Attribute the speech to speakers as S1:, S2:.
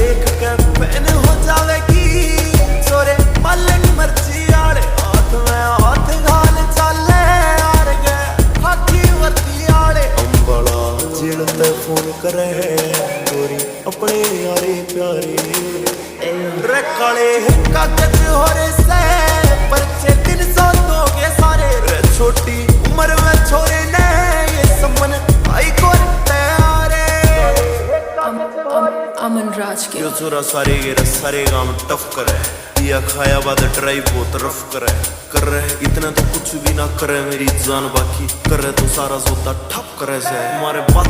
S1: देख के फैन हो जावेगी सोरे मालन मर्जी आड़े हाथ में हाथ घाल चाले यार गए हाथी वर्दी आड़े अंबला जिलते फोन करे गोरी अपने यारे प्यारे रे काले कागज हो रे से परचे 300 दोगे सारे रे छोटी उम्र में छोरे ने ये समन आई करते यारे
S2: अमन राज के
S1: यो चोरा सारे गांव टफ करे दिया खाया बाद ड्राइव बहुत रफ करे कर रहे इतना तो कुछ भी ना करे मेरी जान बाकी कर रहे तो सारा जोता ठप करे से हमारे बात